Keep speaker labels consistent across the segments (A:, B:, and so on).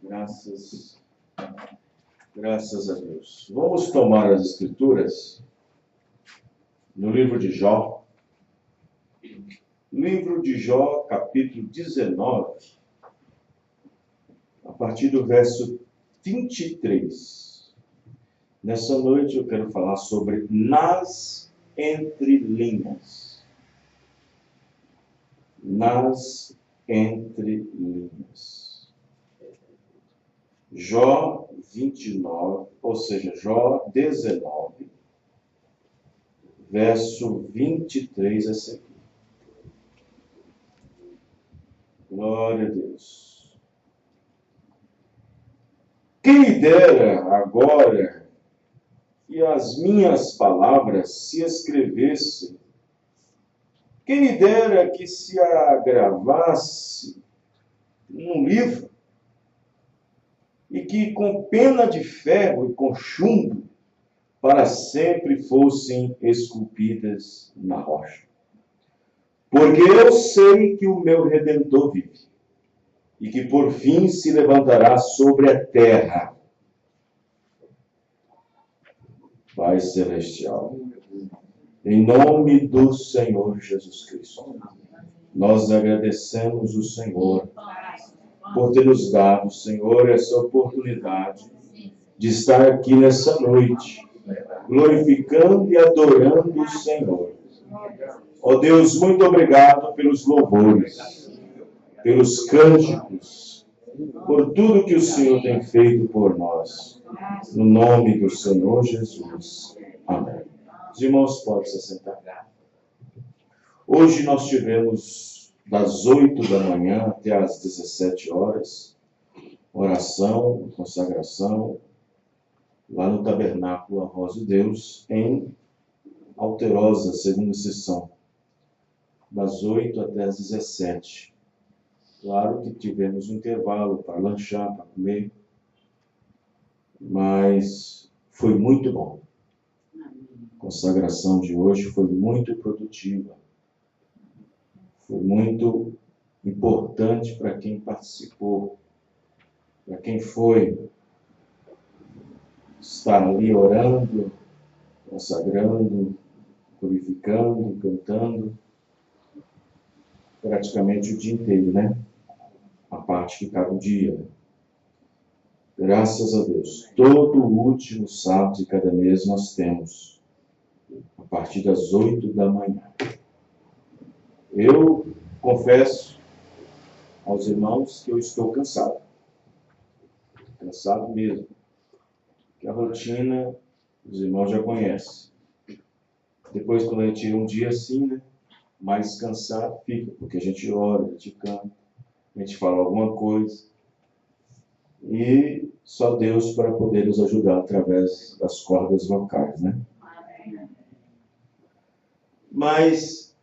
A: Graças a Deus. Vamos tomar as Escrituras no livro de Jó. Livro de Jó, capítulo 19, a partir do verso 23. Nessa noite eu quero falar sobre nas entrelinhas. Nas entrelinhas. Jó 29, ou seja, Jó 19, verso 23 a seguir. Glória a Deus. Quem dera agora que as minhas palavras se escrevessem, quem dera que se agravasse num livro, e que com pena de ferro e com chumbo para sempre fossem esculpidas na rocha. Porque eu sei que o meu Redentor vive, e que por fim se levantará sobre a terra. Pai Celestial, em nome do Senhor Jesus Cristo, nós agradecemos o Senhor por ter nos dado, Senhor, essa oportunidade de estar aqui nessa noite, glorificando e adorando o Senhor. Ó Deus, muito obrigado pelos louvores, pelos cânticos, por tudo que o Senhor tem feito por nós. No nome do Senhor Jesus. Amém. Os irmãos podem se assentar. Hoje nós tivemos das 8 da manhã até às 17 horas, oração, consagração, lá no Tabernáculo A Voz de Deus, em Alterosa, segunda sessão, das 8 até às 17. Claro que tivemos um intervalo para lanchar, para comer, mas foi muito bom. A consagração de hoje foi muito produtiva. Foi muito importante para quem participou, para quem foi estar ali orando, consagrando, glorificando, cantando, praticamente o dia inteiro, né? A parte que cada dia. Graças a Deus. Todo o último sábado de cada mês nós temos, a partir das 8 da manhã. Eu confesso aos irmãos que eu estou cansado. Cansado mesmo. Que a rotina, os irmãos já conhecem. Depois, quando a gente tira um dia assim, né, mais cansado fica, porque a gente ora, a gente canta, a gente fala alguma coisa. E só Deus para poder nos ajudar através das cordas vocais, né? Mas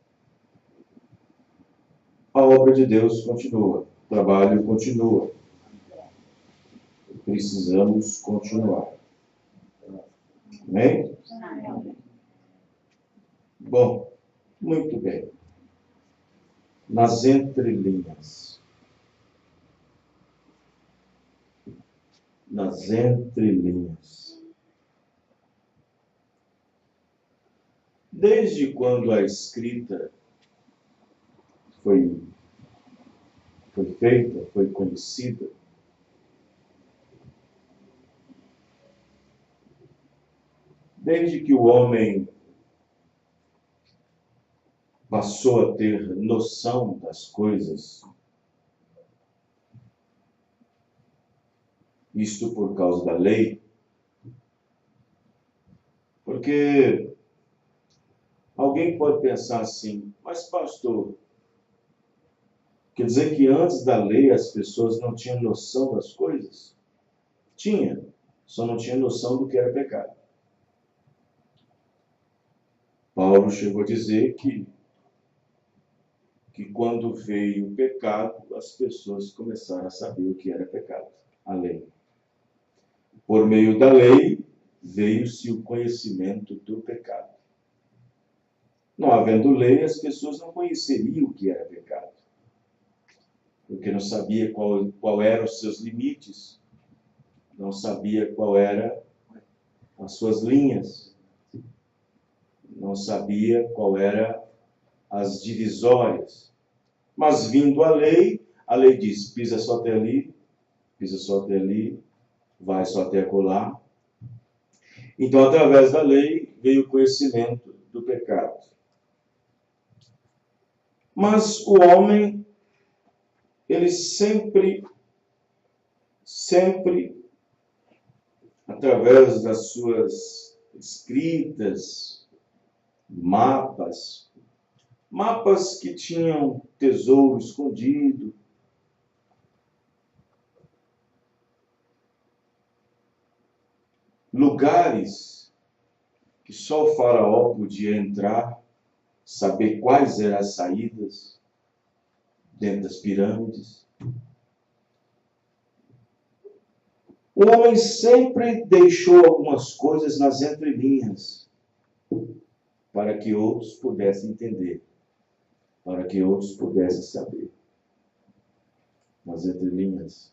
A: a obra de Deus continua, o trabalho continua. Precisamos continuar. Amém? Bom, muito bem. Nas entrelinhas. Nas entrelinhas. Desde quando a escrita foi feita, foi conhecida, desde que o homem passou a ter noção das coisas, isto por causa da lei, porque alguém pode pensar assim, mas pastor, quer dizer que antes da lei as pessoas não tinham noção das coisas? Tinha, só não tinha noção do que era pecado. Paulo chegou a dizer que quando veio o pecado, as pessoas começaram a saber o que era pecado, a lei. Por meio da lei, veio-se o conhecimento do pecado. Não havendo lei, as pessoas não conheceriam o que era pecado. porque não sabia qual eram os seus limites, não sabia qual era as suas linhas, não sabia qual era as divisórias. Mas vindo a lei diz, pisa só até ali, vai só até acolá. Então, através da lei, veio o conhecimento do pecado. Mas o homem, ele sempre, através das suas escritas, mapas que tinham tesouro escondido, lugares que só o faraó podia entrar, saber quais eram as saídas dentro das pirâmides. O homem sempre deixou algumas coisas nas entrelinhas para que outros pudessem entender, para que outros pudessem saber. Nas entrelinhas.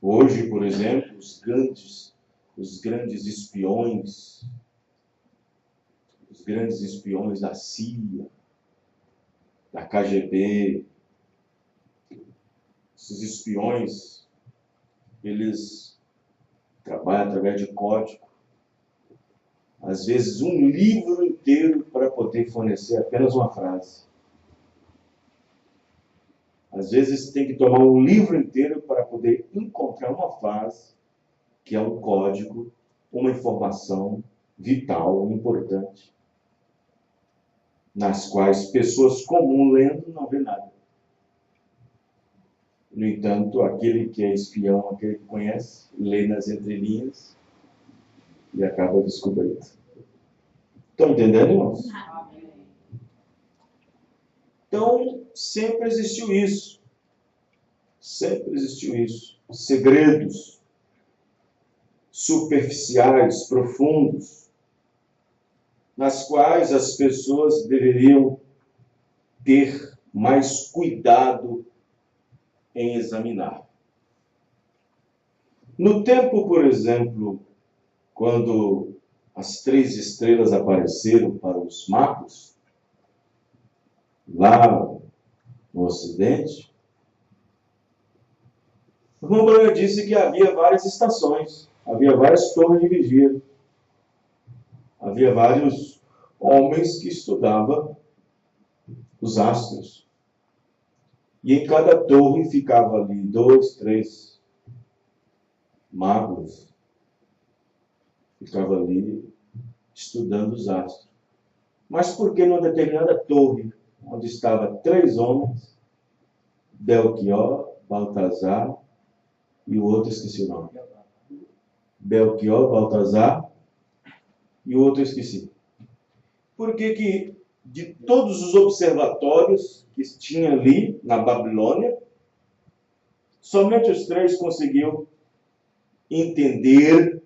A: Hoje, por exemplo, os grandes espiões, da CIA, da KGB, esses espiões, eles trabalham através de código. Às vezes um livro inteiro para poder fornecer apenas uma frase. Às vezes tem que tomar um livro inteiro para poder encontrar uma frase que é um código, uma informação vital, importante, nas quais pessoas comuns lendo não vê nada. No entanto, aquele que é espião, aquele que conhece, lê nas entrelinhas e acaba descobrindo. Estão entendendo, irmãos? Então, sempre existiu isso. Sempre existiu isso. Segredos superficiais, profundos, nas quais as pessoas deveriam ter mais cuidado em examinar. No tempo, por exemplo, quando as 3 estrelas apareceram para os magos, lá no Ocidente, o irmão Branham disse que havia várias estações, havia várias torres de vigia, havia vários homens que estudavam os astros. E em cada torre ficava ali 2, 3 magos, ficavam ali estudando os astros. Mas por que numa determinada torre, onde estavam 3 homens, Belchior, Baltazar e o outro esqueci o nome. Belchior, Baltazar e o outro esqueci. Por que de todos os observatórios que tinha ali na Babilônia, somente os 3 conseguiam entender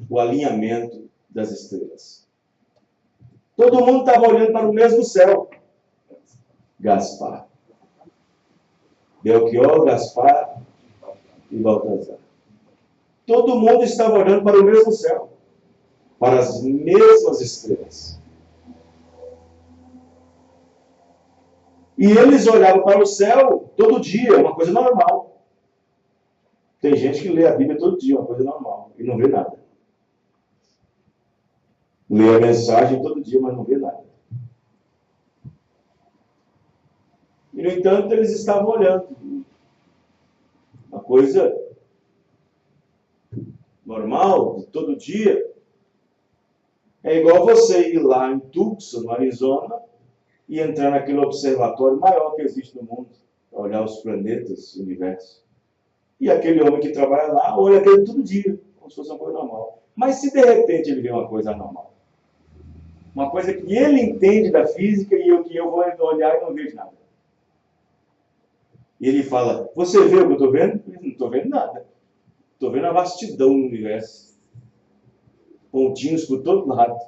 A: o alinhamento das estrelas? Todo mundo estava olhando para o mesmo céu. Gaspar. Belchior, Gaspar e Baltazar. Todo mundo estava olhando para o mesmo céu, para as mesmas estrelas. E eles olhavam para o céu todo dia, uma coisa normal. Tem gente que lê a Bíblia todo dia, uma coisa normal, e não vê nada. Lê a mensagem todo dia, mas não vê nada. E, no entanto, eles estavam olhando. Uma coisa normal, de todo dia. É igual você ir lá em Tucson, no Arizona, e entrar naquele observatório maior que existe no mundo, para olhar os planetas, o universo. E aquele homem que trabalha lá, olha aquele todo dia, como se fosse uma coisa normal. Mas se de repente ele vê uma coisa anormal, uma coisa que ele entende da física e eu vou olhar e não vejo nada. E ele fala, você vê o que eu estou vendo? Eu não estou vendo nada. Estou vendo a vastidão no universo. Pontinhos por todo lado.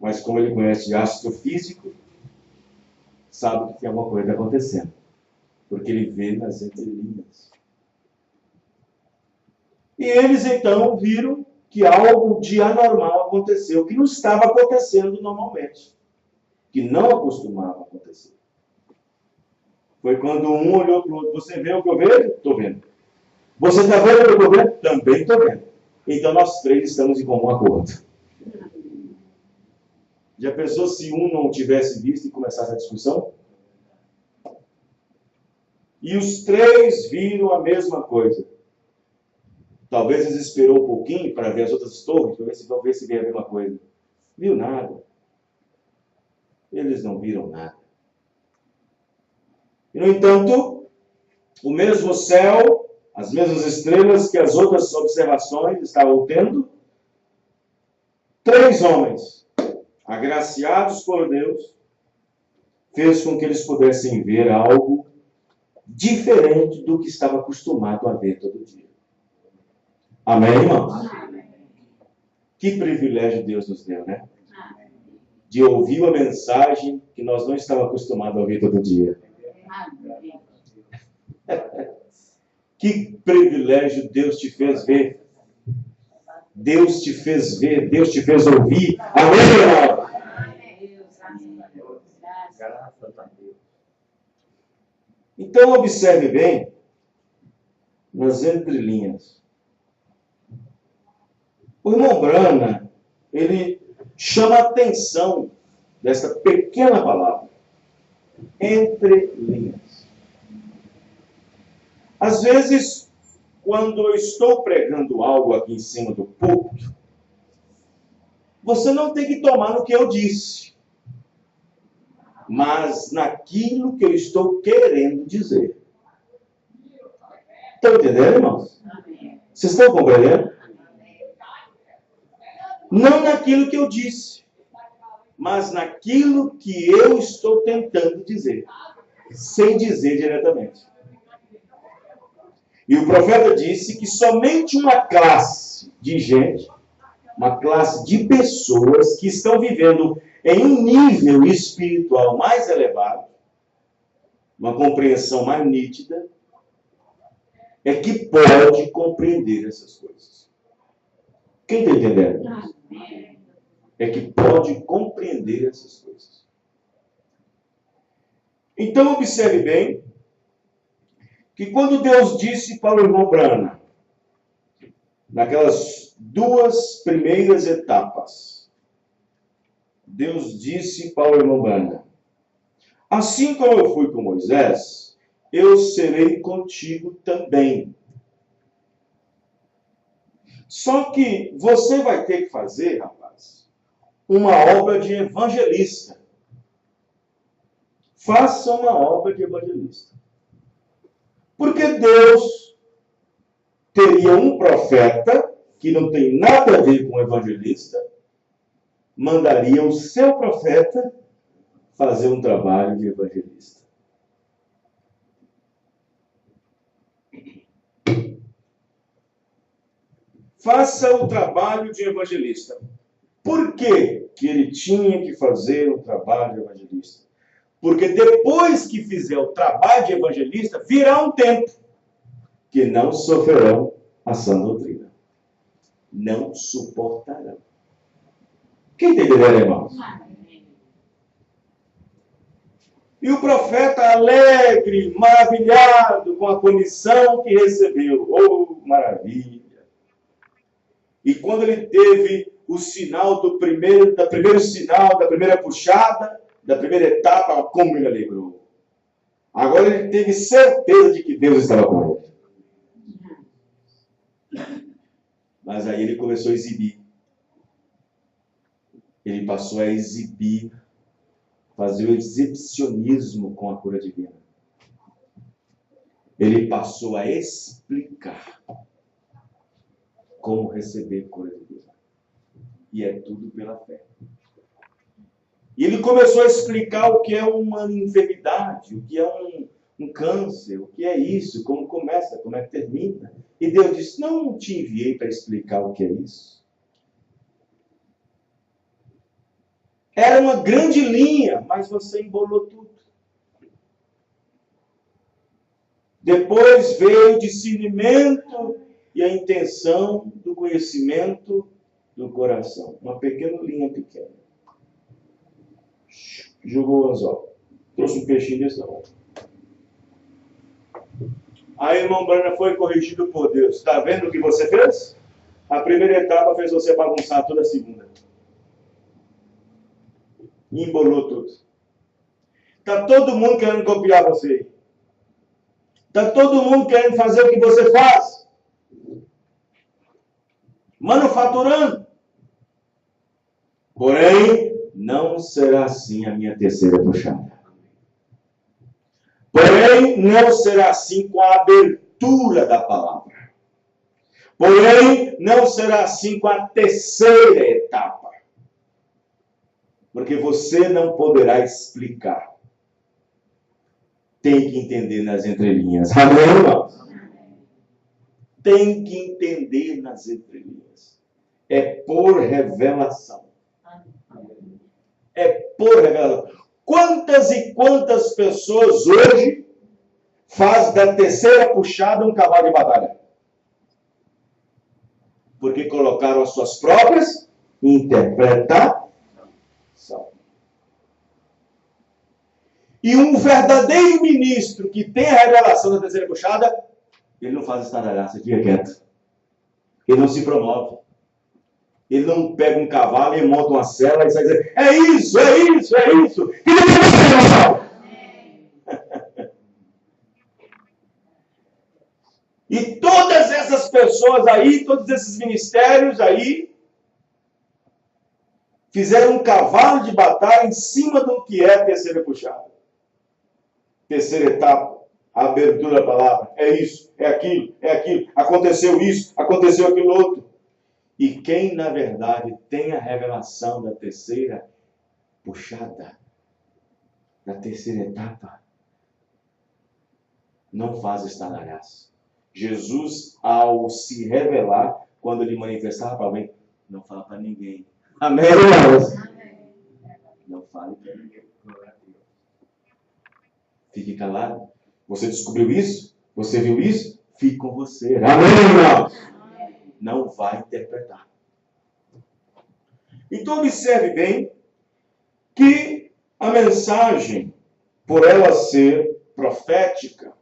A: Mas como ele conhece astrofísico, sabe que tem alguma coisa acontecendo, porque ele vê nas entrelinhas. E eles então viram que algo de anormal aconteceu, que não estava acontecendo normalmente, que não acostumava acontecer. Foi quando um olhou para o outro: você vê o que eu vejo? Estou vendo. Você está vendo o que eu vejo? Também estou vendo. Então nós três estamos em comum acordo. Já pensou se um não tivesse visto e começasse a discussão? E os três viram a mesma coisa. Talvez eles esperou um pouquinho para ver as outras torres, para ver se vê a mesma coisa. Viu nada. Eles não viram nada. E, no entanto, o mesmo céu, as mesmas estrelas que as outras observações estavam tendo, três homens, agraciados por Deus, fez com que eles pudessem ver algo diferente do que estava acostumado a ver todo dia. Amém, irmãos? Amém. Que privilégio Deus nos deu, né? Amém. De ouvir uma mensagem que nós não estávamos acostumados a ouvir todo dia. Amém. Que privilégio Deus te fez ver. Deus te fez ver, Deus te fez ouvir. Amém, irmão? Então, observe bem nas entrelinhas. O irmão Brana, ele chama a atenção dessa pequena palavra, entrelinhas. Às vezes, quando eu estou pregando algo aqui em cima do púlpito, você não tem que tomar no que eu disse, mas naquilo que eu estou querendo dizer. Estão entendendo, irmãos? Vocês estão compreendendo? Não naquilo que eu disse, mas naquilo que eu estou tentando dizer, sem dizer diretamente. E o profeta disse que somente uma classe de gente, uma classe de pessoas que estão vivendo em um nível espiritual mais elevado, uma compreensão mais nítida, é que pode compreender essas coisas. Quem está entendendo? É que pode compreender essas coisas. Então, observe bem que quando Deus disse para o irmão Brana, naquelas duas primeiras etapas, Deus disse para o irmão Brana: assim como eu fui com Moisés, eu serei contigo também. Só que você vai ter que fazer, rapaz, uma obra de evangelista. Faça uma obra de evangelista. Porque Deus teria um profeta, que não tem nada a ver com evangelista, mandaria o seu profeta fazer um trabalho de evangelista. Faça o trabalho de evangelista. Por que que ele tinha que fazer o trabalho de evangelista? Porque depois que fizer o trabalho de evangelista, virá um tempo que não sofrerão a sã doutrina. Não suportarão. Quem entendeu, irmãos? E o profeta, alegre, maravilhado com a comissão que recebeu. Oh, maravilha! E quando ele teve o sinal do primeiro sinal, da primeira puxada, da primeira etapa, como ele alegrou. Agora ele teve certeza de que Deus estava com ele. Mas aí ele começou a exibir. Ele passou a exibir, fazer o exibicionismo com a cura divina. Ele passou a explicar como receber cura divina. E é tudo pela fé. E ele começou a explicar o que é uma enfermidade, o que é um câncer, o que é isso, como começa, como é que termina. E Deus disse: não te enviei para explicar o que é isso. Era uma grande linha, mas você embolou tudo. Depois veio o discernimento e a intenção do conhecimento do coração. Uma pequena linha pequena. Jogou o anzol. Trouxe um peixinho desse tamanho. Aí o irmão Branham foi corrigido por Deus. Está vendo o que você fez? A primeira etapa fez você bagunçar toda a segunda. E embolou tudo. Está todo mundo querendo copiar você. Está todo mundo querendo fazer o que você faz. Manufaturando. Porém, não será assim a minha terceira puxada. Porém, não será assim com a abertura da palavra. Porém, não será assim com a terceira etapa. Porque você não poderá explicar. Tem que entender nas entrelinhas. Amém, irmãos? Tem que entender nas entrelinhas. É por revelação. É por revelação. Quantas e quantas pessoas hoje fazem da terceira puxada um cavalo de batalha? Porque colocaram as suas próprias interpretações. E um verdadeiro ministro que tem a revelação da terceira puxada, ele não faz estardalhaço, fica quieto. Ele não se promove. Ele não pega um cavalo e monta uma cela e sai dizendo, é isso, é isso, é isso. E todas essas pessoas aí, todos esses ministérios aí, fizeram um cavalo de batalha em cima do que é a terceira puxada. Terceira etapa, a abertura da palavra. É isso, é aquilo, é aquilo. Aconteceu isso, aconteceu aquilo outro. E quem, na verdade, tem a revelação da terceira puxada, da terceira etapa, não faz estardalhaço. Jesus, ao se revelar, quando ele manifestava para alguém, não fala para ninguém. Amém, irmãos? Não fale para ninguém. Fique calado. Você descobriu isso? Você viu isso? Fique com você. Amém, irmãos? Não vai interpretar. Então, observe bem que a mensagem, por ela ser profética,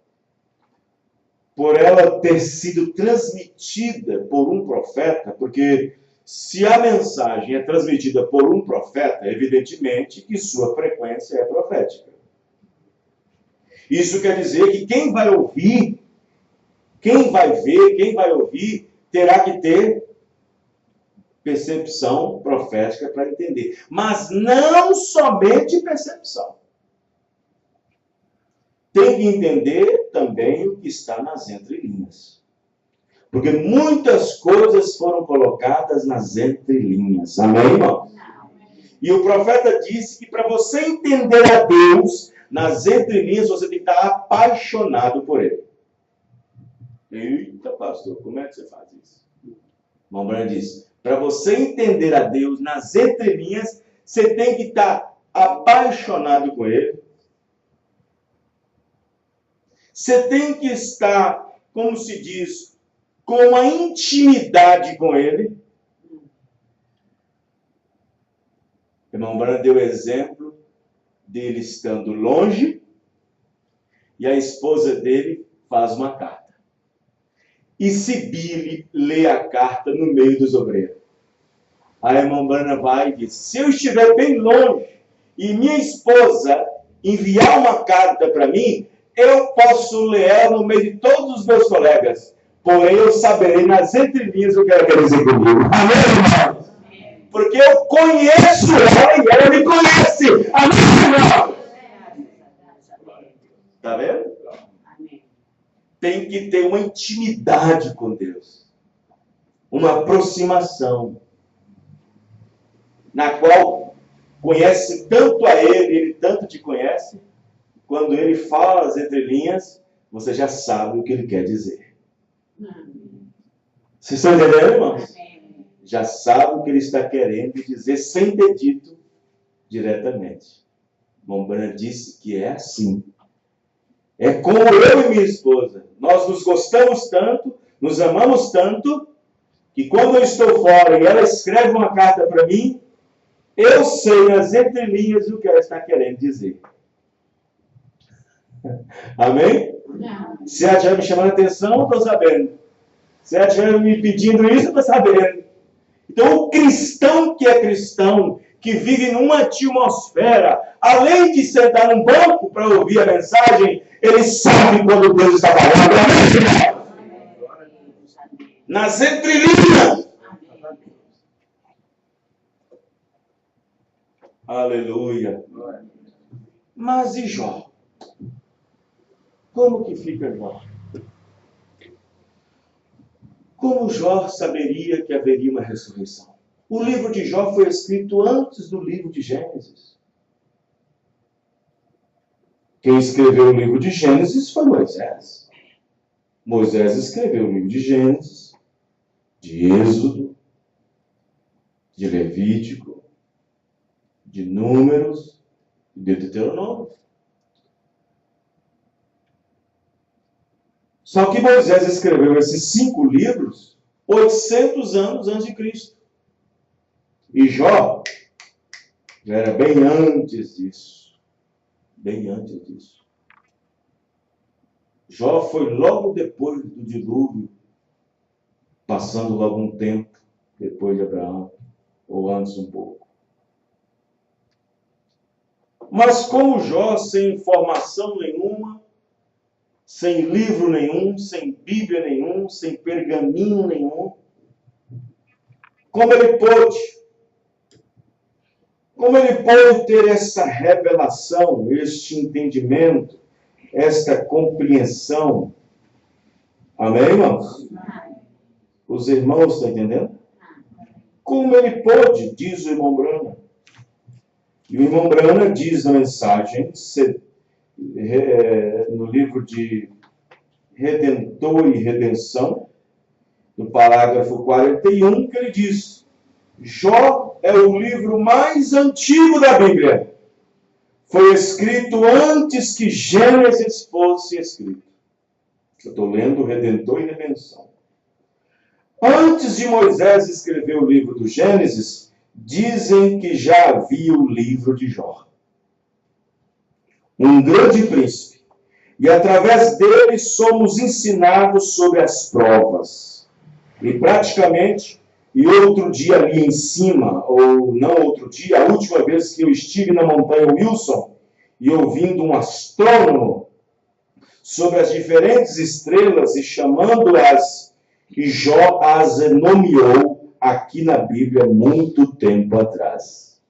A: por ela ter sido transmitida por um profeta, porque se a mensagem é transmitida por um profeta, evidentemente que sua frequência é profética. Isso quer dizer que quem vai ouvir, quem vai ver, quem vai ouvir, terá que ter percepção profética para entender. Mas não somente percepção. Tem que entender também o que está nas entrelinhas. Porque muitas coisas foram colocadas nas entrelinhas. Amém, irmão? E o profeta disse que para você entender a Deus, nas entrelinhas você tem que estar apaixonado por Ele. Eita, pastor, como é que você faz isso? Irmão Branham disse, para você entender a Deus nas entrelinhas, você tem que estar apaixonado com Ele. Você tem que estar, como se diz, com uma intimidade com Ele. Irmão Branham deu exemplo dele estando longe e a esposa dele faz uma carta. E Sibile lê a carta no meio dos obreiros. A irmã Branham vai e diz, se eu estiver bem longe e minha esposa enviar uma carta para mim, eu posso ler ela no meio de todos os meus colegas. Porém, eu saberei nas entrelinhas o que ela quer dizer comigo. Amém, irmão? Porque eu conheço ela e ela me conhece. Amém, irmão? Está vendo? Tem que ter uma intimidade com Deus. Uma aproximação. Na qual conhece tanto a Ele, Ele tanto te conhece. Quando Ele fala as entrelinhas, você já sabe o que Ele quer dizer. Vocês estão entendendo, irmãos? Já sabe o que Ele está querendo dizer sem ter dito diretamente. Irmão Branham disse que é assim. É como eu e minha esposa. Nós nos gostamos tanto, nos amamos tanto, que quando eu estou fora e ela escreve uma carta para mim, eu sei nas entrelinhas o que ela está querendo dizer. Amém? Não. Se ela estiver me chamando a atenção, eu estou sabendo. Se ela estiver me pedindo isso, eu estou sabendo. Então, o cristão que é cristão, que vive numa atmosfera, além de sentar num banco para ouvir a mensagem, ele sabe quando Deus está falando. Nas entrelinhas. Aleluia. Mas e Jó? Como que fica Jó? Como Jó saberia que haveria uma ressurreição? O livro de Jó foi escrito antes do livro de Gênesis. Quem escreveu o livro de Gênesis foi Moisés. Moisés escreveu o livro de Gênesis, de Êxodo, de Levítico, de Números e de Deuteronômio. Só que Moisés escreveu esses 5 livros 800 anos antes de Cristo. E Jó já era bem antes disso. Bem antes disso. Jó foi logo depois do dilúvio, passando logo um tempo depois de Abraão, ou antes um pouco. Mas como Jó, sem informação nenhuma, sem livro nenhum, sem Bíblia nenhum, sem pergaminho nenhum, como ele pôde ter essa revelação, este entendimento, esta compreensão? Amém, irmãos? Os irmãos estão entendendo? Como ele pôde, diz o irmão Brana. E o irmão Brana diz na mensagem, no livro de Redentor e Redenção, no parágrafo 41, que ele diz: Jó é o livro mais antigo da Bíblia. Foi escrito antes que Gênesis fosse escrito. Eu estou lendo Redentor e Redenção. Antes de Moisés escrever o livro do Gênesis, dizem que já havia o livro de Jó. Um grande príncipe. E através dele somos ensinados sobre as provas. E praticamente, e outro dia ali em cima, ou não outro dia, a última vez que eu estive na montanha Wilson, e ouvindo um astrônomo sobre as diferentes estrelas e chamando-as, e Jó as nomeou aqui na Bíblia muito tempo atrás.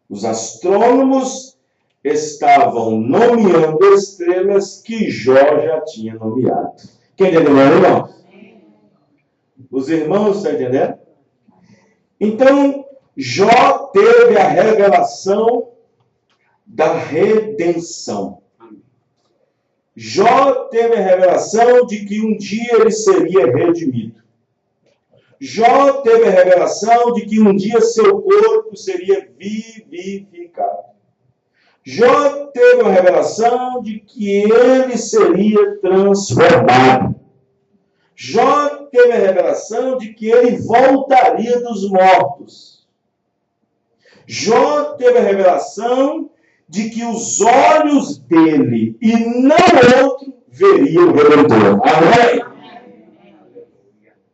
A: Os astrônomos estavam nomeando estrelas que Jó já tinha nomeado. Quem entendeu, irmão? Os irmãos estão entendendo? Então, Jó teve a revelação da redenção. Jó teve a revelação de que um dia ele seria redimido. Jó teve a revelação de que um dia seu corpo seria vivificado. Jó teve a revelação de que ele seria transformado. Jó teve a revelação de que ele voltaria dos mortos. Jó teve a revelação de que os olhos dele e não outro veriam o Redentor. Amém?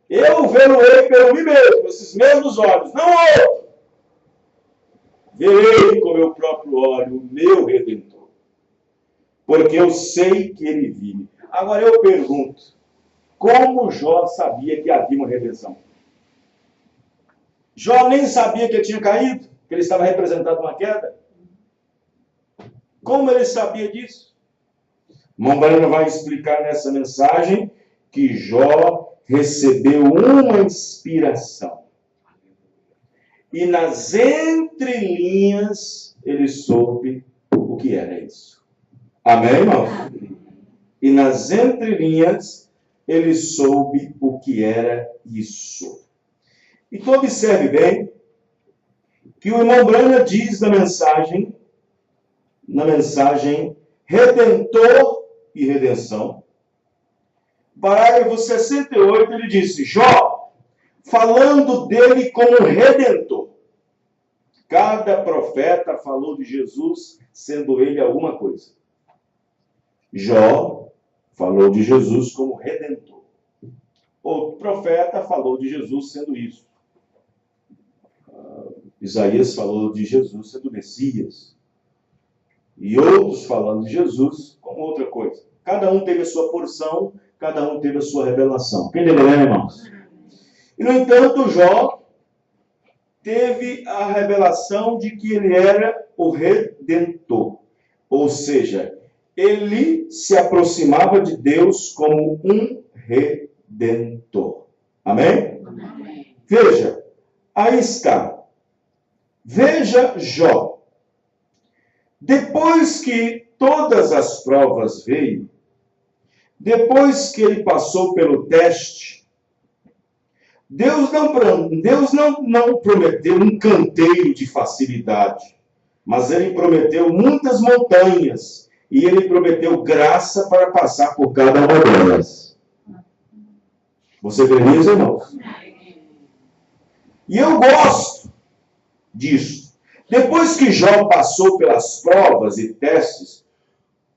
A: Eu verei pelo mim mesmo, esses mesmos olhos, não outro. Verei com meu próprio olho o meu Redentor. Porque eu sei que ele vive. Agora eu pergunto, como Jó sabia que havia uma redenção? Jó nem sabia que ele tinha caído, que ele estava representado uma queda. Como ele sabia disso? Mombrano vai explicar nessa mensagem que Jó recebeu uma inspiração. E nas entrelinhas ele soube o que era isso. Amém, irmão? E nas entrelinhas ele soube o que era isso. Então observe bem que o irmão Brana diz na mensagem redentor e redenção. Parágrafo 68, ele disse, Jó, falando dele como redentor. Cada profeta falou de Jesus, sendo ele alguma coisa. Jó falou de Jesus como redentor. Outro profeta falou de Jesus sendo isso. Isaías falou de Jesus sendo Messias. E outros falando de Jesus como outra coisa. Cada um teve a sua porção, cada um teve a sua revelação. Quem entendeu, irmãos? E, no entanto, Jó teve a revelação de que ele era o Redentor. Ou seja, ele se aproximava de Deus como um Redentor. Amém? Amém. Veja, aí está. Veja Jó. Depois que todas as provas veio, depois que ele passou pelo teste, Deus não prometeu um canteiro de facilidade, mas ele prometeu muitas montanhas e ele prometeu graça para passar por cada uma delas. Você crê nisso, irmãos? E eu gosto disso. Depois que Jó passou pelas provas e testes,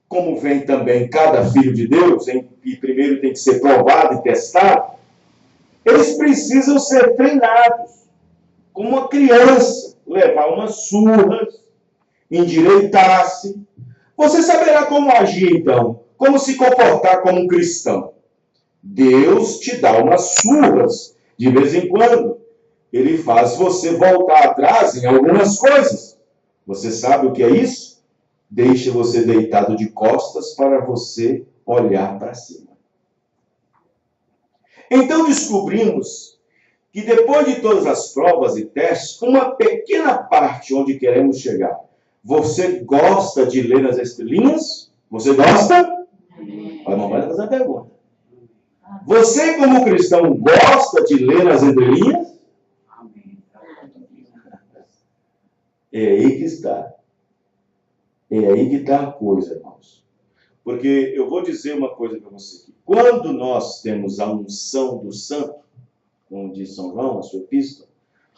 A: como vem também cada filho de Deus, e primeiro tem que ser provado e testado, eles precisam ser treinados, como uma criança, levar umas surras, endireitar-se. Você saberá como agir então, como se comportar como um cristão. Deus te dá umas surras de vez em quando. Ele faz você voltar atrás em algumas coisas. Você sabe o que é isso? Deixa você deitado de costas para você olhar para cima. Então descobrimos que depois de todas as provas e testes, uma pequena parte onde queremos chegar. Você gosta de ler as estrelinhas? Você gosta? A mamãe vai fazer a pergunta. Você, como cristão, gosta de ler as estrelinhas? É aí que está. É aí que está a coisa, irmãos. Porque eu vou dizer uma coisa para você aqui. Quando nós temos a unção do santo, como diz São João, a sua epístola,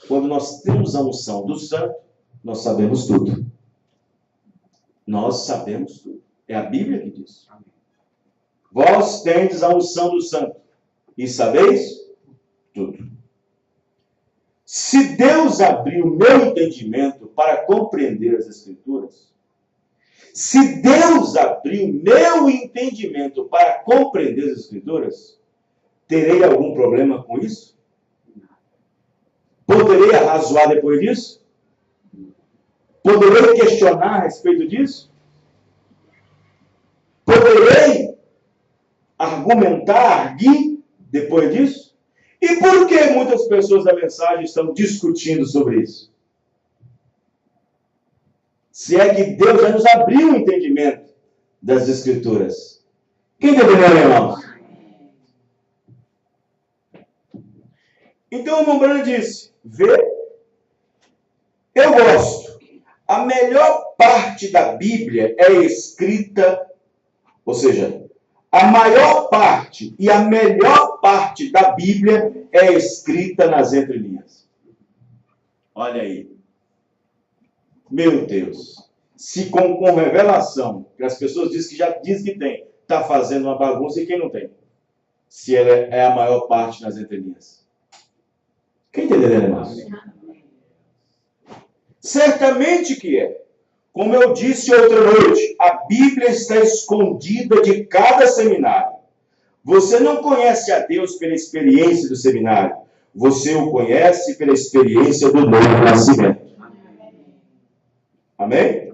A: quando nós temos a unção do santo, nós sabemos tudo. Nós sabemos tudo. É a Bíblia que diz. Vós tendes a unção do santo e sabeis tudo. Se Deus abrir o meu entendimento para compreender as Escrituras, se Deus abrir o meu entendimento para compreender as Escrituras, terei algum problema com isso? Poderei arrazoar depois disso? Poderei questionar a respeito disso? Poderei argumentar, arguir depois disso? E por que muitas pessoas da mensagem estão discutindo sobre isso? Se é que Deus já nos abriu o entendimento das Escrituras. Quem entendeu, irmãos? Então o irmão Branham disse, vê, eu gosto. A melhor parte da Bíblia é escrita, ou seja, a maior parte e a melhor parte da Bíblia é escrita nas entrelinhas. Olha aí. Meu Deus. Se com revelação, que as pessoas dizem que já diz que tem, está fazendo uma bagunça, e quem não tem? Se ela é a maior parte nas entrelinhas. Quem entendeu, irmãos? Certamente que é. Como eu disse outra noite, a Bíblia está escondida de cada seminário. Você não conhece a Deus pela experiência do seminário. Você o conhece pela experiência do novo nascimento. Amém?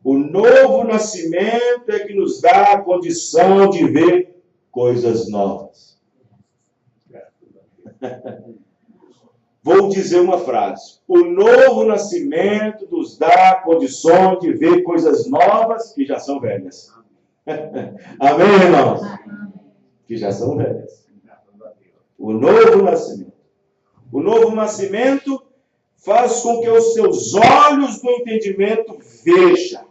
A: O novo nascimento é que nos dá a condição de ver coisas novas. Vou dizer uma frase. O novo nascimento nos dá a condição de ver coisas novas que já são velhas. Amém, irmãos? Que já são velhas. O novo nascimento. O novo nascimento faz com que os seus olhos do entendimento vejam.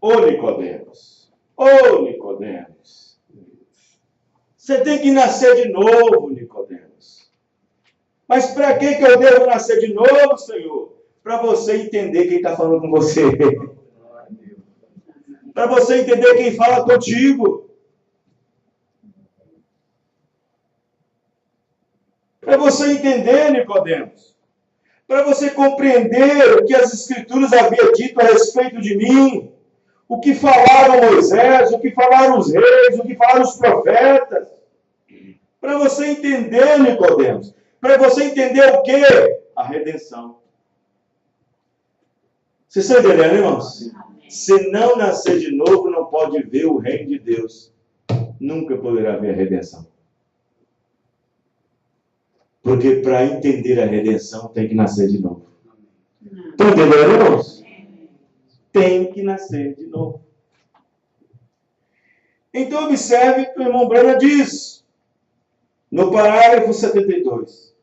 A: Ô Nicodemos, ô Nicodemos, você tem que nascer de novo, Nicodemos. Mas para que eu devo nascer de novo, Senhor? Para você entender quem está falando com você. Para você entender quem fala contigo. Para você entender, Nicodemos. Para você compreender o que as Escrituras haviam dito a respeito de mim. O que falaram Moisés, o que falaram os reis, o que falaram os profetas. Para você entender, Nicodemos. Para você entender o quê? A redenção. Vocês estão entendendo, irmãos? Se não nascer de novo, não pode ver o reino de Deus. Nunca poderá ver a redenção. Porque para entender a redenção, tem que nascer de novo. Estão entendendo, irmãos? Tem que nascer de novo. Então, observe o que o irmão Branham diz. No parágrafo 72.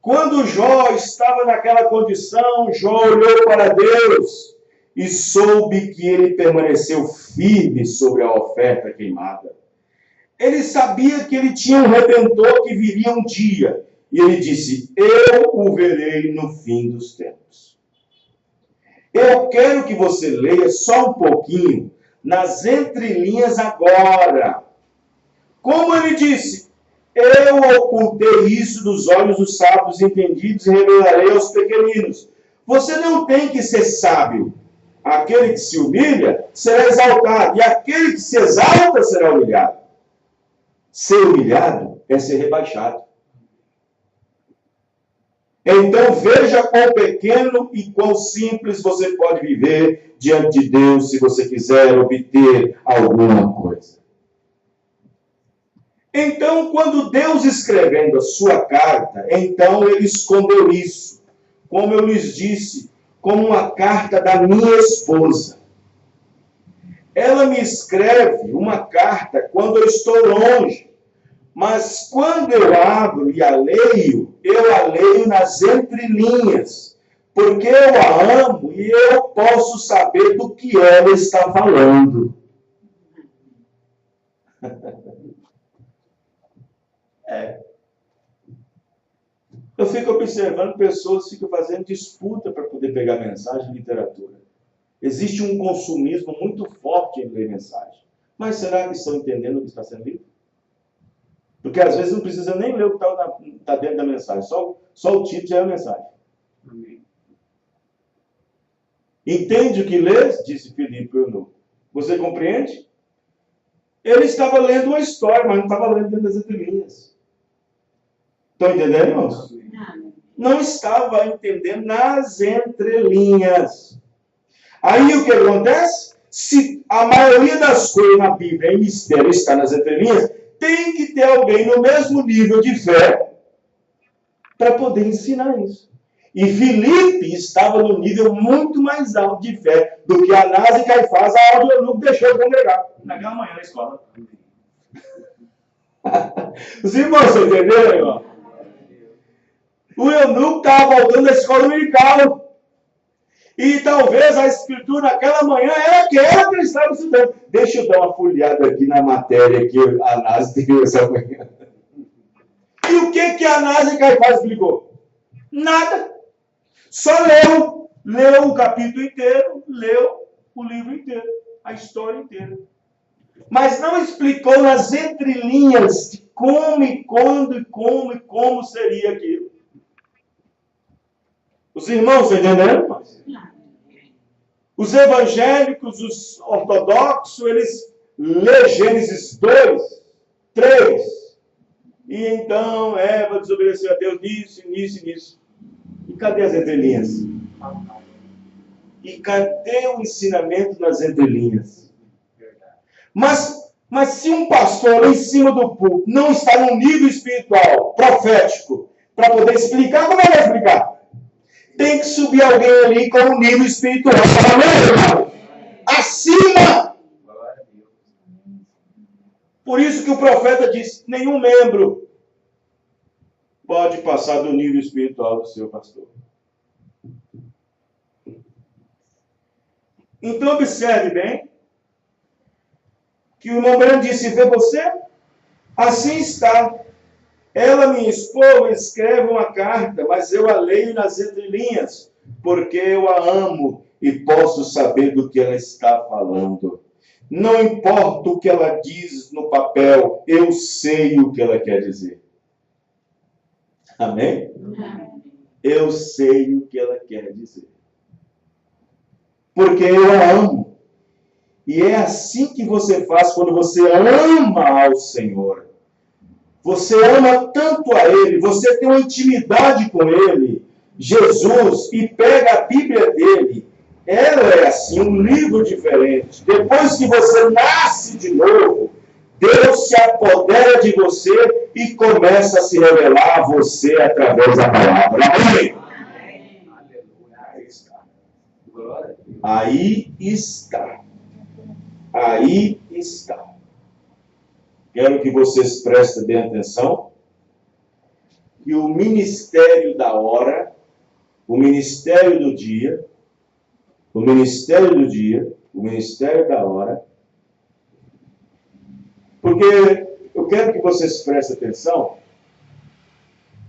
A: Quando Jó estava naquela condição, Jó olhou para Deus e soube que ele permaneceu firme sobre a oferta queimada. Ele sabia que ele tinha um Redentor que viria um dia. E ele disse, eu o verei no fim dos tempos. Eu quero que você leia só um pouquinho, nas entrelinhas agora. Como ele disse, eu ocultei isso dos olhos dos sábios entendidos e revelarei aos pequeninos. Você não tem que ser sábio. Aquele que se humilha será exaltado, e aquele que se exalta será humilhado. Ser humilhado é ser rebaixado. Então veja quão pequeno e quão simples você pode viver diante de Deus se você quiser obter alguma coisa. Então, quando Deus escrevendo a sua carta, então ele escondeu isso, como eu lhes disse, como uma carta da minha esposa. Ela me escreve uma carta quando eu estou longe, mas quando eu abro e a leio, eu a leio nas entrelinhas, porque eu a amo e eu posso saber do que ela está falando. Eu fico observando pessoas que ficam fazendo disputa para poder pegar mensagem de literatura. Existe um consumismo muito forte em ler mensagem. Mas será que estão entendendo o que está sendo lido? Porque às vezes não precisa nem ler o que está dentro da mensagem. Só o título já é a mensagem. Amém. Entende o que lês? Disse Filipe ao eunuco. Você compreende? Ele estava lendo uma história, mas não estava lendo dentro das entrelinhas. Estão entendendo, irmãos? Não estava entendendo nas entrelinhas. Aí o que acontece? Se a maioria das coisas na Bíblia em mistério está nas entrelinhas, tem que ter alguém no mesmo nível de fé para poder ensinar isso. E Filipe estava no nível muito mais alto de fé do que Anás e Caifás, a hora do eunuco deixou de congregar naquela manhã na escola. Os irmãos, você entendeu, irmão? O eunuco estava voltando da escola dominical. E talvez a escritura naquela manhã era aquela que ele estava estudando. Deixa eu dar uma folheada aqui na matéria que Anás deu essa manhã. E o que Anás e Caifás explicou? Nada. Só leu o capítulo inteiro, leu o livro inteiro, a história inteira. Mas não explicou nas entrelinhas de como e quando e como seria aquilo. Os irmãos, estão entendendo? Os evangélicos, os ortodoxos, eles lê Gênesis 2, 3. E então Eva desobedeceu a Deus nisso. E cadê as entrelinhas? E cadê o ensinamento nas entrelinhas? Mas se um pastor lá em cima do púlpito não está num nível espiritual, profético, para poder explicar, como é que vai explicar? Tem que subir alguém ali com um nível espiritual. Acima! Por isso que o profeta diz, nenhum membro pode passar do nível espiritual do seu pastor. Então observe bem que o irmão Branham disse, vê você? Assim está. Ela, minha esposa, escreve uma carta, mas eu a leio nas entrelinhas, porque eu a amo e posso saber do que ela está falando. Não importa o que ela diz no papel, eu sei o que ela quer dizer. Amém? Eu sei o que ela quer dizer. Porque eu a amo. E é assim que você faz quando você ama ao Senhor. Você ama tanto a Ele, você tem uma intimidade com Ele, Jesus, e pega a Bíblia dele. Ela é assim, um livro diferente. Depois que você nasce de novo, Deus se apodera de você e começa a se revelar a você através da palavra. Amém? Aí está. Aí está. Aí está. Quero que vocês prestem bem atenção. Que o ministério da hora, o ministério do dia, o ministério da hora, porque eu quero que vocês prestem atenção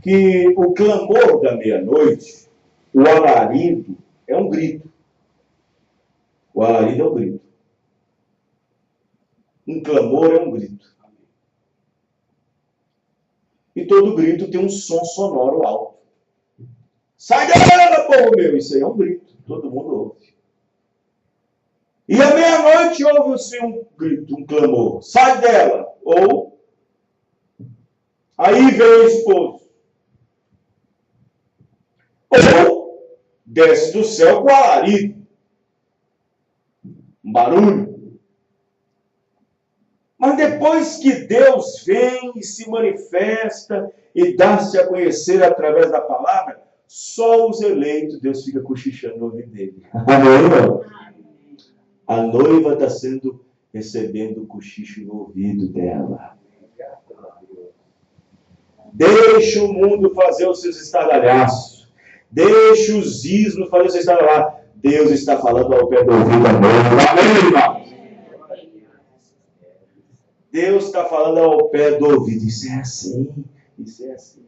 A: que o clamor da meia-noite, o alarido, é um grito. O alarido é um grito. Um clamor é um grito. E todo grito tem um som sonoro alto. Sai dela, povo meu! Isso aí é um grito. Todo mundo ouve. E à meia-noite ouve-se um grito, um clamor. Sai dela! Ou, aí vem o esposo. Ou, desce do céu com alarido. Um barulho. Mas depois que Deus vem e se manifesta e dá-se a conhecer através da palavra, só os eleitos, Deus fica cochichando no ouvido dele. Amém? A noiva está recebendo o cochicho no ouvido dela. Deixa o mundo fazer os seus estardalhaços. Deixa os ismos fazer os seus estardalhaços. Deus está falando ao pé do ouvido da noiva. Amém, irmão? Deus está falando ao pé do ouvido. Isso é assim. Isso é assim.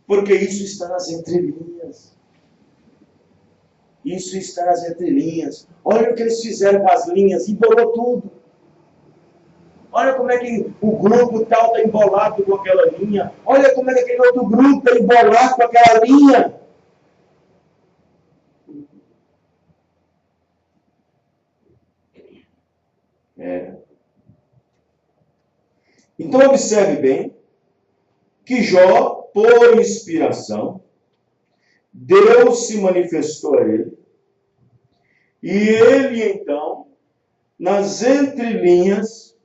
A: Porque isso está nas entrelinhas. Isso está nas entrelinhas. Olha o que eles fizeram com as linhas. Embolou tudo. Olha como é que o grupo tal está embolado com aquela linha. Olha como é que aquele outro grupo está embolado com aquela linha. Então observe bem que Jó, por inspiração, Deus se manifestou a ele. E ele, então, nas entrelinhas,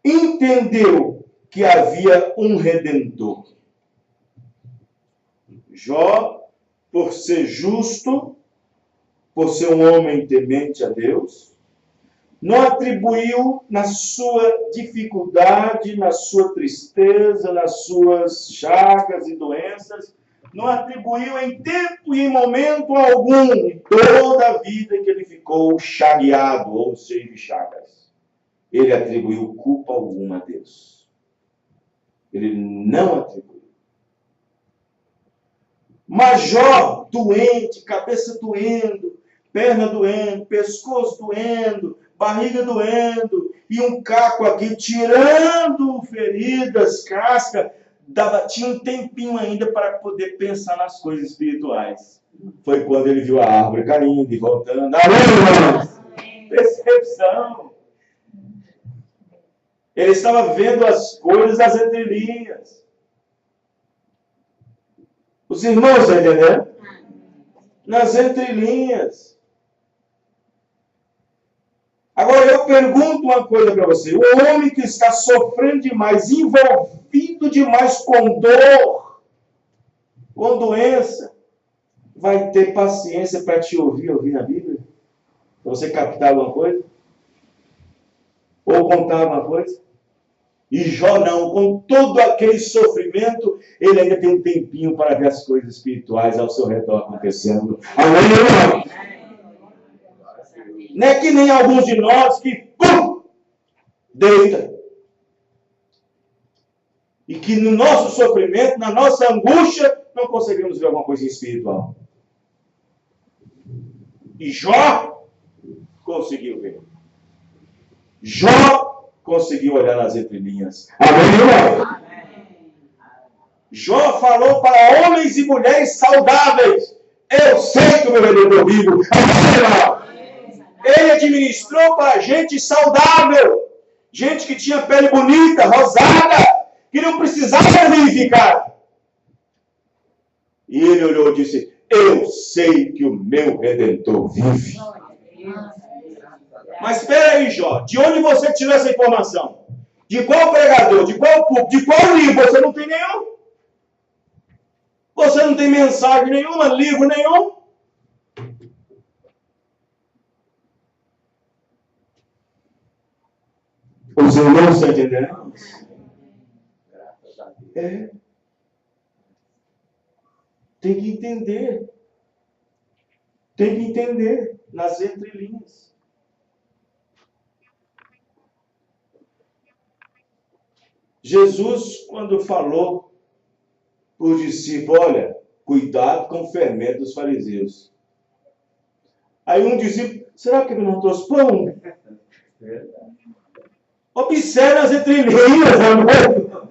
A: entendeu que havia um Redentor. Jó, por ser justo, por ser um homem temente a Deus, não atribuiu na sua dificuldade, na sua tristeza, nas suas chagas e doenças, não atribuiu em tempo e em momento algum toda a vida em que ele ficou chateado ou cheio de chagas. Ele atribuiu culpa alguma a Deus. Ele não atribuiu. Mas Jó, doente, cabeça doendo, perna doendo, pescoço doendo, barriga doendo, e um caco aqui tirando feridas, casca, tinha um tempinho ainda para poder pensar nas coisas espirituais. Foi quando ele viu a árvore caindo e voltando. Amém, percepção. Ele estava vendo as coisas das entrelinhas. Os irmãos estão entendendo? Nas entrelinhas. Agora eu pergunto uma coisa para você. O homem que está sofrendo demais, envolvido demais com dor, com doença, vai ter paciência para te ouvir na Bíblia? Para você captar alguma coisa? Ou contar alguma coisa? E Jó não, com todo aquele sofrimento, ele ainda tem um tempinho para ver as coisas espirituais ao seu redor acontecendo. Amém? Não é que nem alguns de nós que, pum, deita. E que no nosso sofrimento, na nossa angústia, não conseguimos ver alguma coisa espiritual. E Jó conseguiu ver. Jó conseguiu olhar nas entrelinhas. Amém? Jó falou para homens e mulheres saudáveis. Eu sei que o meu Redentor vivo. Ele administrou para gente saudável. Gente que tinha pele bonita, rosada, que não precisava vivificar. E ele olhou e disse, eu sei que o meu Redentor vive. Mas espera aí, Jó, de onde você tirou essa informação? De qual pregador? De qual público? De qual livro? Você não tem nenhum? Você não tem mensagem nenhuma, livro nenhum? Os irmãos estão entendendo? É. Tem que entender. Tem que entender nas entrelinhas. Jesus, quando falou para os discípulos, olha, cuidado com o fermento dos fariseus. Aí um discípulo, será que ele não trouxe pão? Observe as entrelinhas, amor.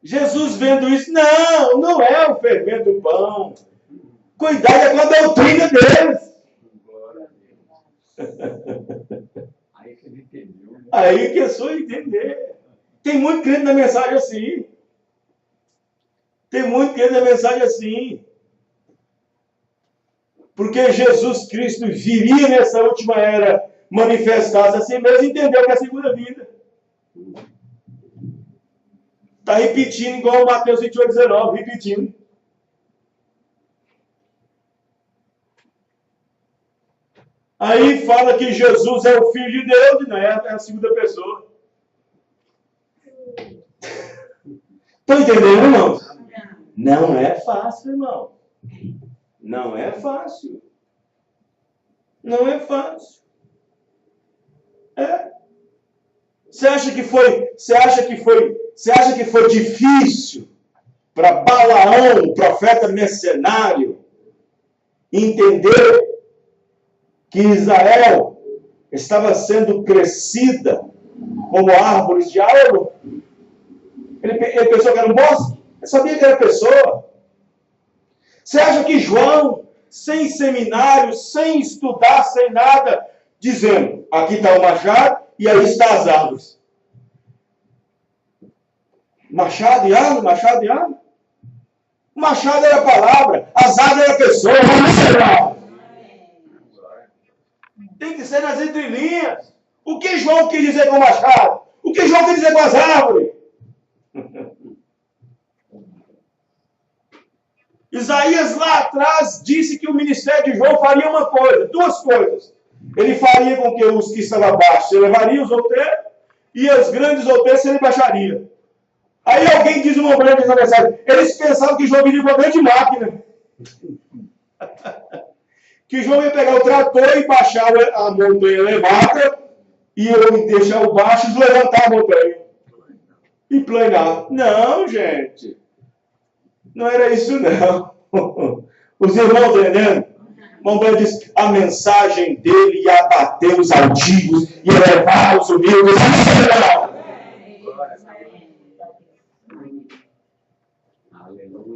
A: Jesus vendo isso, não é o fermento do pão. Cuidado é com a doutrina deles. Aí que é só entender. Tem muito crente na mensagem assim. Tem muito crente na mensagem assim. Porque Jesus Cristo viria nessa última era manifestar-se assim mesmo, entendeu que é a segunda vida. Está repetindo igual Mateus 28:19, repetindo. Aí fala que Jesus é o Filho de Deus, não é a segunda pessoa. Estão entendendo, irmãos? Não é fácil, irmão. Não é fácil. Não é fácil. É. Você acha que foi difícil para Balaão, o profeta mercenário, entender que Israel estava sendo crescida como árvores de álamo? Ele pensou que era um bosque? Ele sabia que era pessoa. Você acha que João, sem seminário, sem estudar, sem nada, dizendo, aqui está o machado e aí está as árvores. Machado e árvore, machado e árvore. O machado era a palavra, as árvores era a pessoa. Tem que ser nas entrelinhas. O que João quis dizer com o machado? O que João quis dizer com as árvores? Isaías lá atrás disse que o ministério de João faria uma coisa, duas coisas. Ele faria com que os que estavam abaixo se elevariam os outeiros e os grandes outeiros se baixariam. Aí alguém diz uma grande mensagem. Eles pensavam que João viria com uma grande máquina. Que João ia pegar o trator e baixar a montanha elevada e eu deixar o baixo e levantar a montanha. E planar. Não, gente. Não era isso, não. Os irmãos entendendo? Mamãe diz, a mensagem dele ia abater os altivos e elevar os humildes.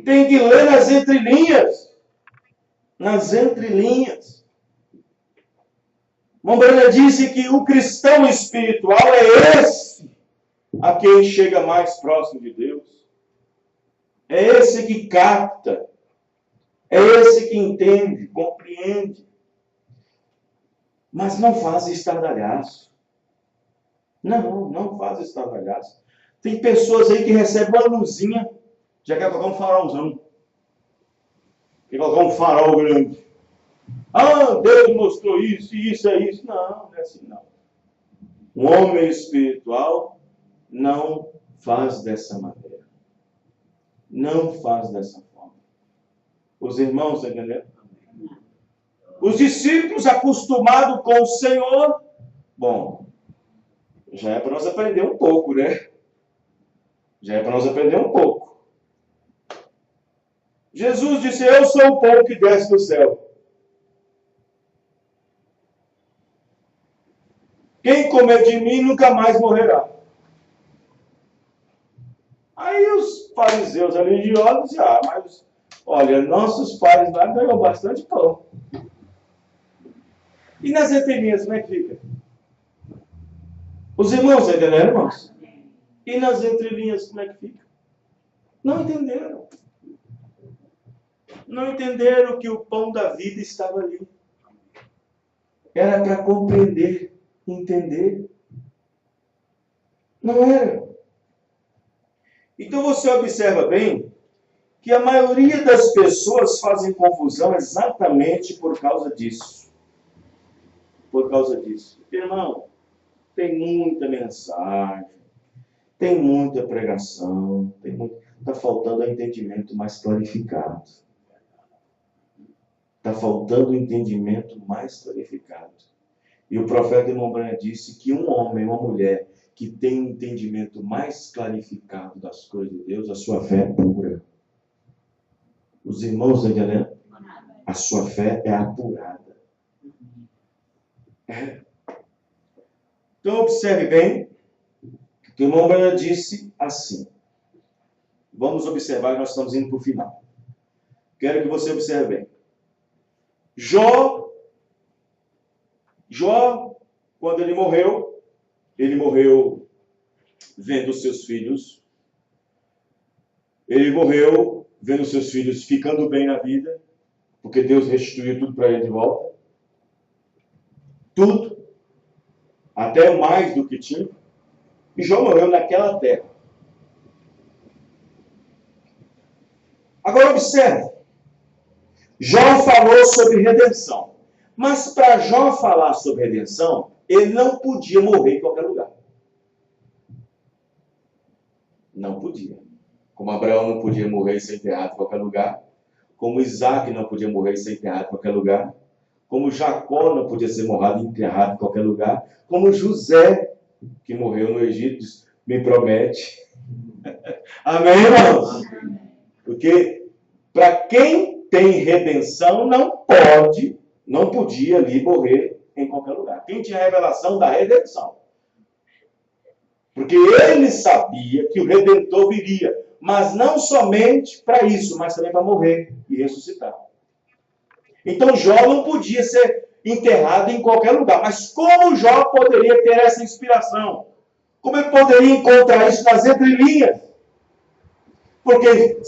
A: Tem que ler nas entrelinhas. Nas entrelinhas. Mamãe disse que o cristão espiritual é esse a quem chega mais próximo de Deus. É esse que capta. É esse que entende, compreende. Mas não faz estardalhaço. Não faz estardalhaço. Tem pessoas aí que recebem uma luzinha, já quer colocar um farolzão. Quer colocar um farol grande. Ah, Deus mostrou isso, e isso é isso. Não é assim não. Um homem espiritual não faz dessa maneira. Não faz dessa forma. Os irmãos, entendeu? Os discípulos acostumados com o Senhor, bom, já é para nós aprender um pouco, né? Já é para nós aprender um pouco. Jesus disse, eu sou o pão que desce do céu. Quem comer de mim nunca mais morrerá. Aí os fariseus religiosos dizem, mas olha, nossos pais lá ganham bastante pão. E nas entrelinhas, como é que fica? Os irmãos entenderam, irmãos? E nas entrelinhas, como é que fica? Não entenderam. Não entenderam que o pão da vida estava ali. Era para compreender, entender. Não era. Então você observa bem que a maioria das pessoas fazem confusão exatamente por causa disso. Por causa disso. Irmão, tem muita mensagem, tem muita pregação, está faltando o entendimento mais clarificado. Está faltando o entendimento mais clarificado. E o profeta irmão Branham disse que um homem, uma mulher, que tem um entendimento mais clarificado das coisas de Deus, a sua fé é pura. Os irmãos estão entendendo? A sua fé é apurada. É. Então observe bem que o irmão Branham disse assim. Vamos observar que nós estamos indo para o final. Quero que você observe bem. Jó, quando ele morreu vendo seus filhos. Ele morreu vendo seus filhos ficando bem na vida, porque Deus restituiu tudo para ele de volta. Tudo. Até mais do que tinha. E Jó morreu naquela terra. Agora observe. Jó falou sobre redenção. Mas para Jó falar sobre redenção, ele não podia morrer em qualquer lugar. Não podia. Como Abraão não podia morrer e ser enterrado em qualquer lugar. Como Isaac não podia morrer e ser enterrado em qualquer lugar. Como Jacó não podia ser morrado e enterrado em qualquer lugar. Como José, que morreu no Egito, me promete. Amém, irmãos? Porque para quem tem redenção não podia ali morrer em qualquer lugar. Quem tinha a revelação da redenção. Porque ele sabia que o Redentor viria, mas não somente para isso, mas também para morrer e ressuscitar. Então Jó não podia ser enterrado em qualquer lugar. Mas como Jó poderia ter essa inspiração? Como ele poderia encontrar isso nas entrelinhas? Porque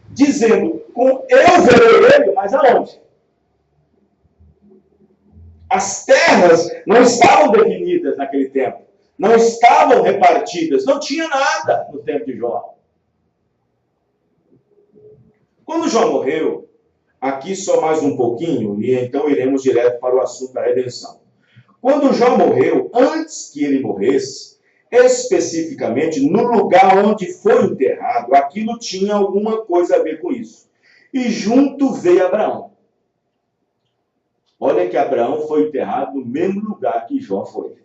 A: dizendo, eu verei ele, mas aonde? As terras não estavam definidas naquele tempo. Não estavam repartidas. Não tinha nada no tempo de Jó. Quando Jó morreu, aqui só mais um pouquinho, e então iremos direto para o assunto da redenção. Quando Jó morreu, antes que ele morresse, especificamente no lugar onde foi enterrado, aquilo tinha alguma coisa a ver com isso. E junto veio Abraão. Olha que Abraão foi enterrado no mesmo lugar que Jó foi.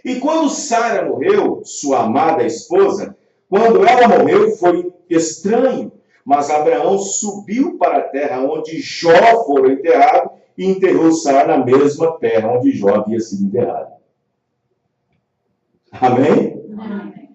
A: E quando Sara morreu, sua amada esposa, quando ela morreu foi estranho, mas Abraão subiu para a terra onde Jó fora enterrado e enterrou Sara na mesma terra onde Jó havia sido enterrado. Amém? Amém.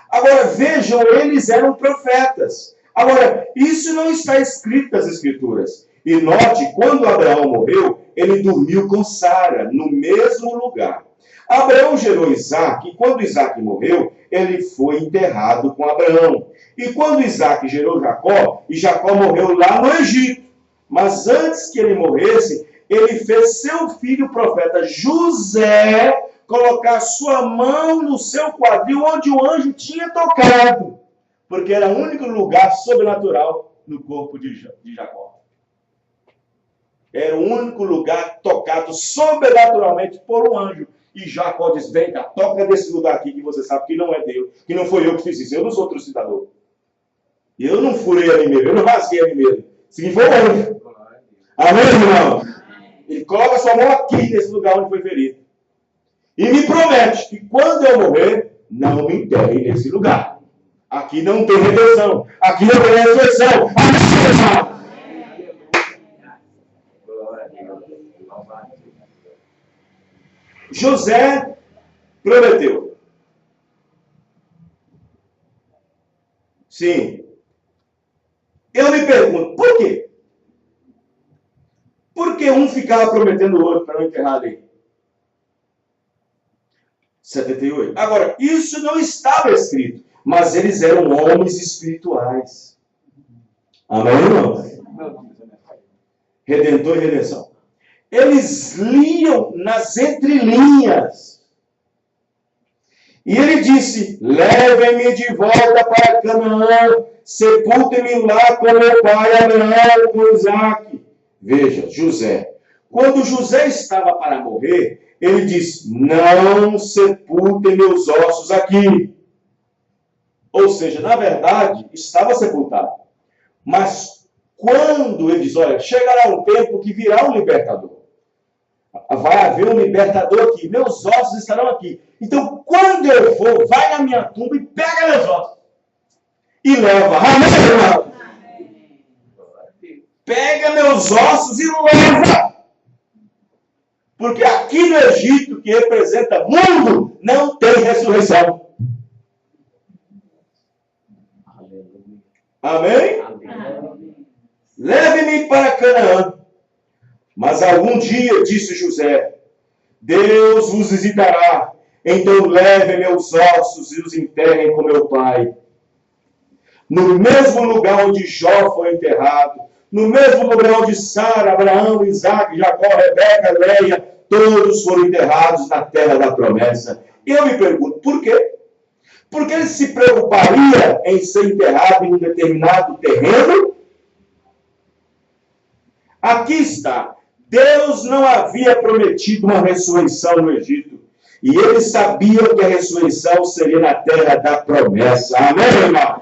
A: Agora vejam, eles eram profetas. Agora, isso não está escrito nas Escrituras. E note, quando Abraão morreu, ele dormiu com Sara, no mesmo lugar. Abraão gerou Isaac, e quando Isaac morreu, ele foi enterrado com Abraão. E quando Isaac gerou Jacó, e Jacó morreu lá no Egito. Mas antes que ele morresse, ele fez seu filho, o profeta José, colocar sua mão no seu quadril, onde o anjo tinha tocado. Porque era o único lugar sobrenatural no corpo de Jacó. Era o único lugar tocado sobrenaturalmente por um anjo. E Jacó diz, vem cá, toca desse lugar aqui que você sabe que não é Deus, que não foi eu que fiz isso, eu não sou trucidador. Eu não furei a mim mesmo, eu não rasguei a mim mesmo. Se foi o anjo. Amém, irmão? Ele coloca sua mão aqui, nesse lugar onde foi ferido. E me promete que quando eu morrer, não me enterre nesse lugar. Aqui não tem redenção. Aqui não tem ressurreição. Amém, irmão? José prometeu. Sim. Eu me pergunto, por quê? Por que um ficava prometendo o outro para não enterrar ali? 78. Agora, isso não estava escrito, mas eles eram homens espirituais. Amém, irmão? Redentor e redenção. Eles liam nas entrelinhas. E ele disse, levem-me de volta para Canaã, sepultem-me lá com meu pai Abraão, com Isaac. Veja, José. Quando José estava para morrer, ele disse, não sepultem meus ossos aqui. Ou seja, na verdade, estava sepultado. Mas quando ele diz, olha, chegará um tempo que virá um libertador. Vai haver um libertador aqui. Meus ossos estarão aqui. Então, quando eu for, vai na minha tumba e pega meus ossos. E leva. Amém, irmão? Pega meus ossos e leva. Porque aqui no Egito, que representa mundo, não tem ressurreição. Amém? Amém. Leve-me para Canaã. Mas algum dia, disse José, Deus vos visitará. Então levem meus ossos e os enterrem com meu pai. No mesmo lugar onde Jó foi enterrado, no mesmo lugar onde Sara, Abraão, Isaac, Jacó, Rebeca, Leia, todos foram enterrados na terra da promessa. E eu me pergunto, por quê? Porque ele se preocuparia em ser enterrado em um determinado terreno? Aqui está. Deus não havia prometido uma ressurreição no Egito. E ele sabia que a ressurreição seria na terra da promessa. Amém, irmão?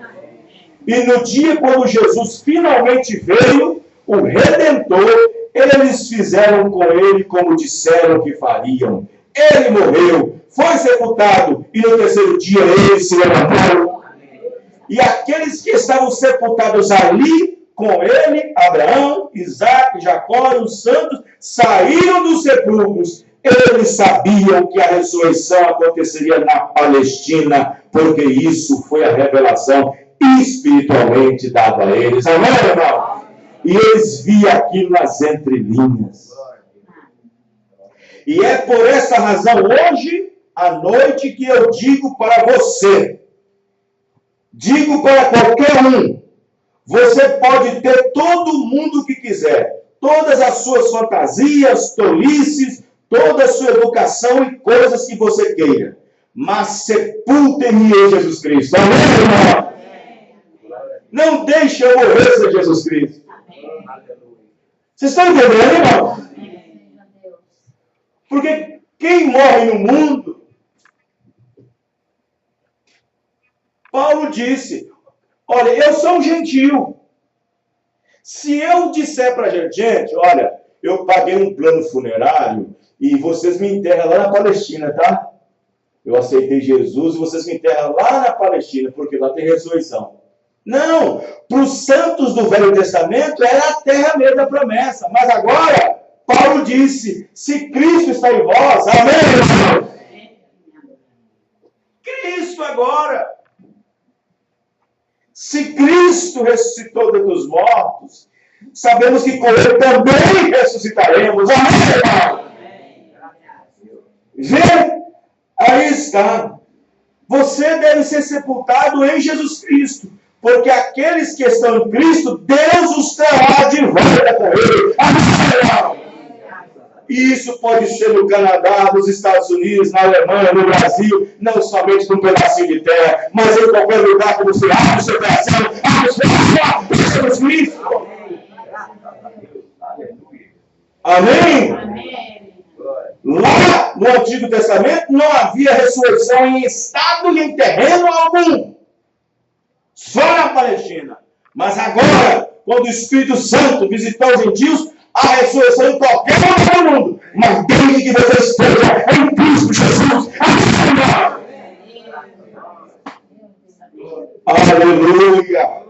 A: E no dia quando Jesus finalmente veio, o Redentor, eles fizeram com ele como disseram que fariam. Ele morreu, foi sepultado, e no terceiro dia ele se levantou. E aqueles que estavam sepultados ali, com ele, Abraão, Isaac, Jacó e os santos, saíram dos sepulcros. Eles sabiam que a ressurreição aconteceria na Palestina, porque isso foi a revelação espiritualmente dada a eles. Amém, irmão? E eles viam aquilo nas entrelinhas. E é por essa razão, hoje, à noite, que eu digo para você, digo para qualquer um, você pode ter todo mundo que quiser, todas as suas fantasias, tolices, toda a sua educação e coisas que você queira, mas sepultem-me em Jesus Cristo. Amém, irmão? Não deixe eu morrer sem Jesus Cristo. Vocês estão entendendo, irmão? Porque quem morre no mundo, Paulo disse, olha, eu sou um gentio. Se eu disser para a gente, olha, eu paguei um plano funerário e vocês me enterram lá na Palestina, tá? Eu aceitei Jesus e vocês me enterram lá na Palestina, porque lá tem ressurreição. Não, para os santos do Velho Testamento era a terra mesmo da promessa. Mas agora, Paulo disse, se Cristo está em vós, amém? Cristo agora. Se Cristo ressuscitou dentre os mortos, sabemos que com ele também ressuscitaremos. Amém? Vê? Aí está. Você deve ser sepultado em Jesus Cristo. Porque aqueles que estão em Cristo, Deus os trará de volta com ele. Amém? E isso pode ser no Canadá, nos Estados Unidos, na Alemanha, no Brasil, não somente num pedacinho de terra, mas em qualquer lugar que você abre o seu coração, abre o seu coração, Jesus Cristo. Amém? Amém? Lá no Antigo Testamento, não havia ressurreição em estado e em terreno algum. Só na Palestina. Mas agora, quando o Espírito Santo visitou os gentios, há ressurreição em qualquer lugar do mundo. Mas desde que você esteja em Cristo Jesus. Aleluia!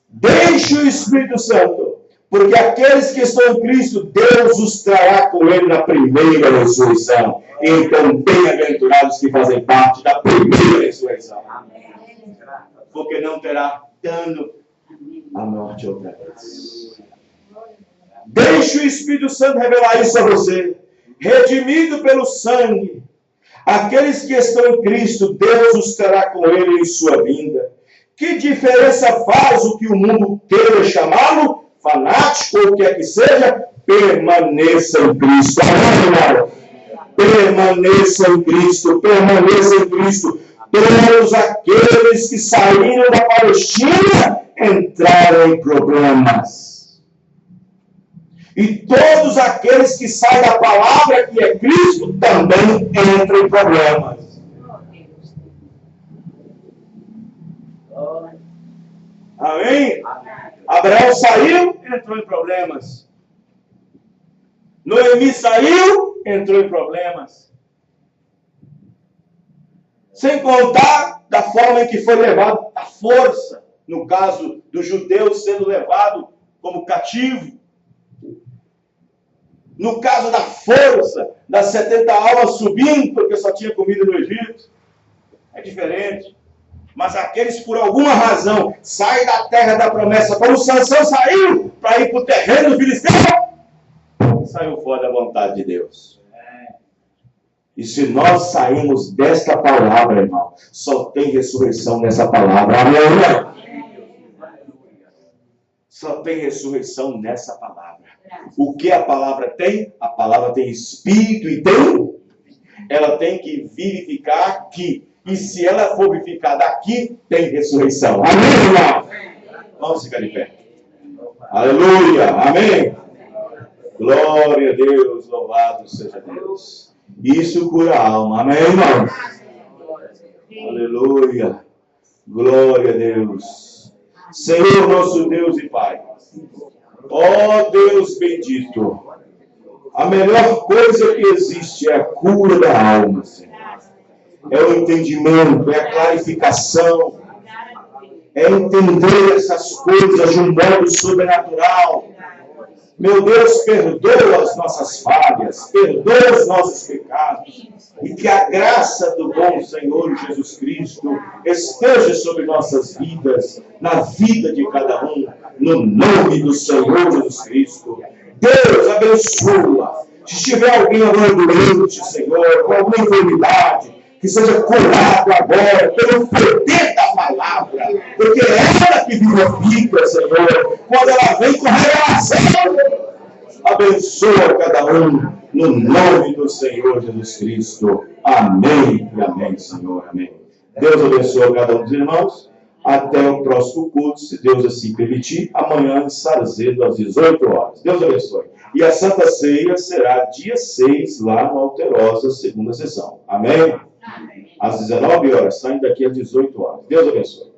A: Deixe o Espírito Santo, porque aqueles que estão em Cristo, Deus os trará com ele na primeira ressurreição. Então, bem-aventurados que fazem parte da primeira ressurreição. Porque não terá dano à morte outra vez. Deixe o Espírito Santo revelar isso a você. Redimido pelo sangue, aqueles que estão em Cristo, Deus os terá com ele em sua vinda. Que diferença faz o que o mundo queira chamá-lo, fanático ou o que é que seja? Permaneça em Cristo. Amém, permaneça em Cristo, permaneça em Cristo. Todos aqueles que saíram da Palestina entraram em problemas. E todos aqueles que saem da palavra que é Cristo também entram em problemas. Amém? Abraão saiu, entrou em problemas. Noemi saiu, entrou em problemas. Sem contar da forma em que foi levado à força. No caso dos judeus sendo levado como cativo. No caso da força, das 70 almas subindo, porque só tinha comida no Egito. É diferente. Mas aqueles, por alguma razão, saem da terra da promessa, como Sansão saiu para ir para o terreno filisteu, saiu fora da vontade de Deus. E se nós saímos desta palavra, irmão, só tem ressurreição nessa palavra. Amém? Só tem ressurreição nessa palavra. O que a palavra tem? A palavra tem espírito e tem. Ela tem que vivificar aqui. E se ela for vivificada aqui, tem ressurreição. Amém, irmão? Vamos ficar de pé. Aleluia. Amém. Glória a Deus. Louvado seja Deus. Isso cura a alma. Amém, irmãos? Aleluia. Glória a Deus. Senhor nosso Deus e Pai. Ó Deus bendito. A melhor coisa que existe é a cura da alma, Senhor. É o entendimento, é a clarificação, é entender essas coisas de um modo sobrenatural. Meu Deus, perdoa as nossas falhas, perdoa os nossos pecados, e que a graça do bom Senhor Jesus Cristo esteja sobre nossas vidas, na vida de cada um, no nome do Senhor Jesus Cristo. Deus abençoa. Se tiver alguém agora doente, Senhor, com alguma enfermidade, que seja curado agora pelo poder da palavra, porque é ela que vivifica, Senhor, quando ela vem com revelação. Abençoa cada um no nome do Senhor Jesus Cristo. Amém e amém, Senhor. Amém. Deus abençoe cada um dos irmãos. Até o próximo culto, se Deus assim permitir, amanhã em Sarzedo, às 18 horas. Deus abençoe. E a Santa Ceia será dia 6, lá no Alterosa, segunda sessão. Amém? Às 19 horas, saindo daqui às 18 horas. Deus abençoe.